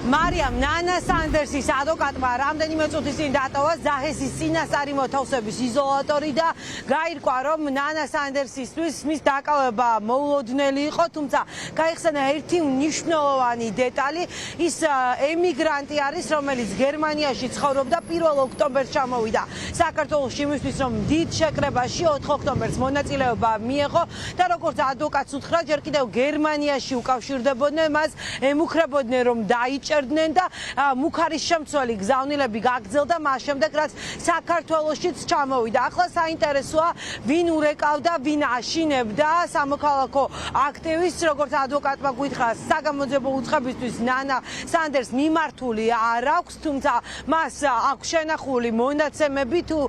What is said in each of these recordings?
მარიამ ნანა სანდერსის ადვოკატმა რამდენიმე წუთის წინ დატოვა ზაჰესის წინასწარი მოთავსების იზოლატორი და გაირკვა, რომ ნანა სანდერსისთვის მის დაკავება მოულოდნელი იყო, თუმცა გაიხსენა ერთი მნიშვნელოვანი დეტალი, ის ემიგრანტი არის, რომელიც გერმანიაში ცხოვრობდა 1 ოქტომბერს ჩამოვიდა საქართველოში იმისთვის, რომ დიდ შეკრებაში 4 ოქტომბერს მონაწილეობა მიეღო და როგორც ადვოკატს უთხრა, ჯერ კიდევ გერმანიაში უკავშირდებოდნენ მას, ემუქრებოდნენ, რომ დაიჭერდნენ და მუქარის შემცველი გზავნილები გაგრძელდა მას შემდეგ, რაც საქართველოშიც ჩამოვიდა. ახლა საინტერესოა, ვინ ურეკავდა, ვინ აშინებდა სამოქალაქო აქტივისტს, როგორც ადვოკატმა გითხრა, საგამოძიებო უწყებისთვის ნანა სანდერს მიმართული არ აქვს, თუმცა მას აქვს შენახული მონაცემები, თუ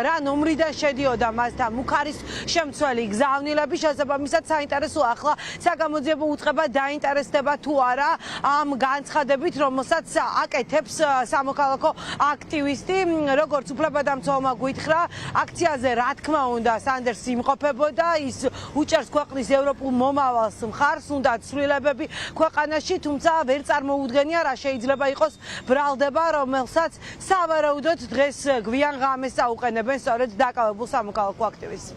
რა ნომრიდან შედიოდა მასთან მუქარის შემცველი გზავნილები. შესაბამისად საინტერესოა ახლა საგამოძიებო უწყება დაინტერესდება თუ არა ამ განცხადებით, რომელსაც აკეთებს სამოქალაქო აქტივისტი. როგორც უფლებადამცველმა გითხრა, აქციაზე რა თქმა უნდა სანდერს იმყოფებოდა, ის უჭერს ქვეყნის ევროპულ მომავალს მხარს, უნდა ცვლილებები ქვეყანაში, თუმცა ვერ წარმოუდგენია რა შეიძლება იყოს ბრალდება, რომელსაც სავარაუდოდ დღეს გვიან ღამეს აუყენებენ სწორედ დაკავებულ სამოქალაქო აქტივისტს.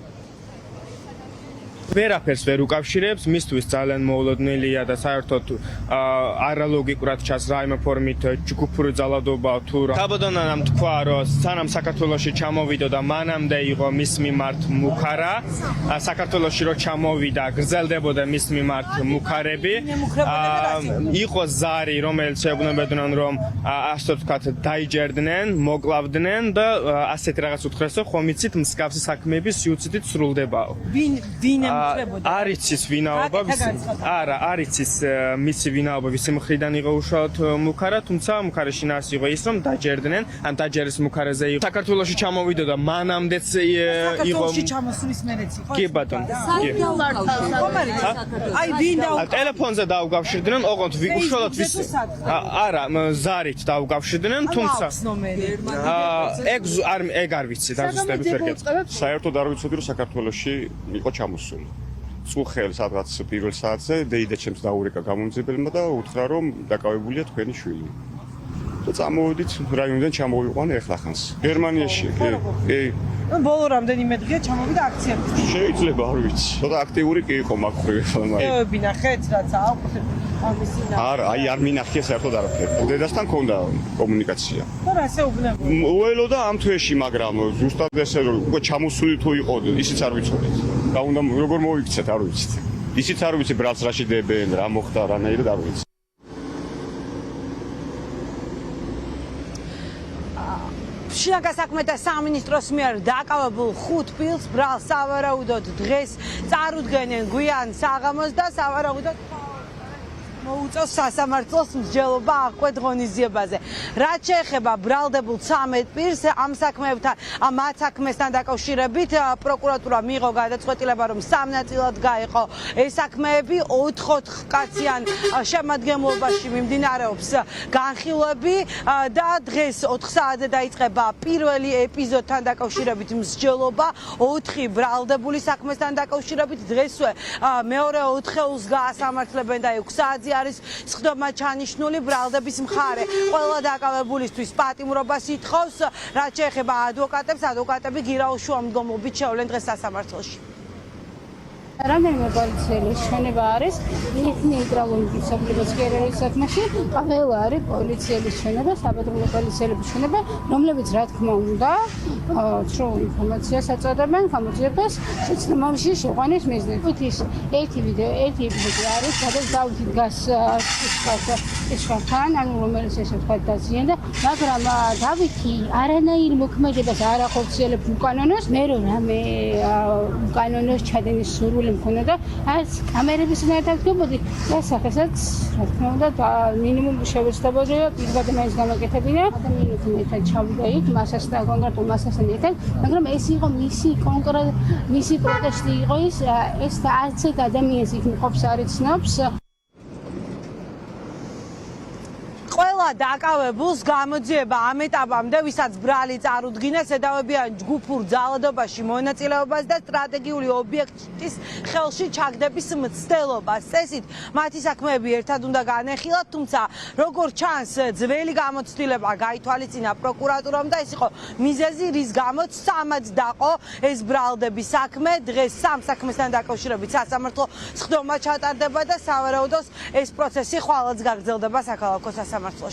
ვერაფერს ვერ უკავშირებს, მისთვის ძალიან მოულოდნელია და საერთოდ არალოგიკურად ჩანს რაიმე ფორმით ჯგუფური ძალადობა თუ რა. საბადონანამ თქვა, რომ სანამ საქართველოში ჩამოვიდოდა, მანამდე იყო მის მიმართ მუქარა. საქართველოში რო ჩამოვიდა, გრძელდებოდა მის მიმართ მუქარები. იყო ზარი, რომელიც შეეუბნებოდნენ, რომ ასე ვთქვათ, დაიჯერდნენ, მოკლავდნენ და ასეთი რაღაც უთხრესო, ხომ იცით, მსგავსი საქმეები სიუციტით სრულდებაო. ვინ არის ის ვინაობა, არა, არის ის მისი ვინაობა, ვისი მხრიდან იყო უშუალოდ მუქარა, თუმცა მუქარის შინაარსი იყო ის, რომ დაჯერდნენ, ან დაჯერის მუქარეზე იყო. საქართველოში ჩამოვიდოდა, მანამდეც იყო. საქართველოში ჩამოსulis მერეც იყო. კი ბატონო. აი ვინ ტელეფონზე დაუკავშირდნენ, ოღონდ უშუალოდ ვის არა, ზარით დაუკავშირდნენ, თუმცა ეგ არ ვიცი, დაზუსტებით ვერ გეტყვი. საერთოდ არ ვიცოდი, რომ საქართველოში იყო ჩამოსული. წუხელ სადღაც პირველ საათზე დეიდა ჩემს დაურეკა გამომძებელმა და უთხრა, რომ დაკავებულია თქვენი შვილი. და წამოვიდით რაიონიდან ჩამოვიყვანე ეხლახანს. გერმანიაში, კი. ბოლო რამდენიმე დღეა ჩამოვიდა აქციაზე. შეიძლება არ ვიცი. ცოტა აქტიური კი იყო მაგ ხრივ. ეები ნახეთ, რაც აქვს ამისინა. არა, აი არ მინახია საერთოდ არაფერი. დედასთან ქონდა კომუნიკაცია. და რა შეუბნება? უელოდა ამ თვეში, მაგრამ ზუსტად ესე რომ უკვე ჩამოსული თუ იყო, ისიც არ ვიცოდით. და უნდა როგორ მოიქცეთ, არ ვიცით. ისიც არ ვიცი ბრალს რა შედებენ, რა მოხდა, რანაირად არ ვიცი. შინაგან საქმეთა სამინისტროს მიერ დაკავებულ 5 ფილს ბრალს სავარაუდოდ დღეს წარუდგენენ გვიან საღამოს და სავარაუდოდ მოუწევს სასამართლოს მსჯელობა აღკვეთ ღონისძიებაზე. რაც შეეხება ბრალდებულ 13 პირს, ამ საქმეებთან, მათ საქმესთან დაკავშირებით პროკურატურა მიიღო გადაწყვეტილება, რომ 3 ნაწილად გაეყო ეს საქმეები, 4 კაციან შემადგენლობაში მიმდინარეობს განხილვები და დღეს 4 საათზე დაიწყება პირველი ეპიზოდთან დაკავშირებით მსჯელობა, 4 ბრალდებული საქმესთან დაკავშირებით, დღესვე მეორე 4-ს გაასამართლებენ და 6 საათზე არის სხდომა ჩანიშნული ბრალდების მხარე. ყველა დაკავებულისთვის პატიმრობას ითხოვს, რაც შეეხება ადვოკატებს, ადვოკატები გირაუშუა მდგომობით შევლენ დღეს სასამართლოში. რამდენიმე პოლიციელი შონება არის, ნეიტრალური საფრთხის კერერის საქმეში, ყველა არის პოლიციელის შონება, საპატრულო პოლიციელების შონება, რომლებიც რა თქმა უნდა, სრულ ინფორმაციას აწოდებენ გამოძიებას შეცდომაში შეყვანის მიზნით. ის ერთი ეპიზოდი არის, სადაც დავითი დგას ჭიშკართან, ანუ რომელიც ესე ვთქვათ დაზიანდა, მაგრამ დავითი არანაირ მოქმედებას არ ახორციელებს უკანონოს, მე რომ რამე უკანონოს ჩადენის სურვილი მქონდა, არც კამერების უნდა დაგდებოდი და სახესაც რა თქმა უნდა მინიმუმ შევეცდებოდი, პირდაპირ მაინც გამაკეთებინა. ადამიანებთან ერთად ჩავიდა იქ, მასასთან კონკრეტულ მასასთან ერთად, მაგრამ ეს იყო მისი პროტესტი იყო ეს და არც ეგ ადამიანს იქ მყოფს არ იცნობს. ყველა დაკავებულს გამოძიება ამ ეტაპამდე, ვისაც ბრალი წარუდგინეს, ედავებიან ჯგუფურ ძალადობაში მონაწილეობას და სტრატეგიული ობიექტის ხელში ჩაგდების მცდელობას. წესით, მათი საქმეები ერთად უნდა განეხილათ, თუმცა როგორც ჩანს, ძველი გამოცდილება გაითვალისწინა პროკურატურამ და ეს იყო მიზეზი, რის გამოც სამად დაყო ეს ბრალდების საქმე. დღეს სამ საქმესთან დაკავშირებით სასამართლო სხდომა ჩატარდება და სავარაუდოდ ეს პროცესი ხვალაც გაგრძელდება საქალაქო სასამართლოში.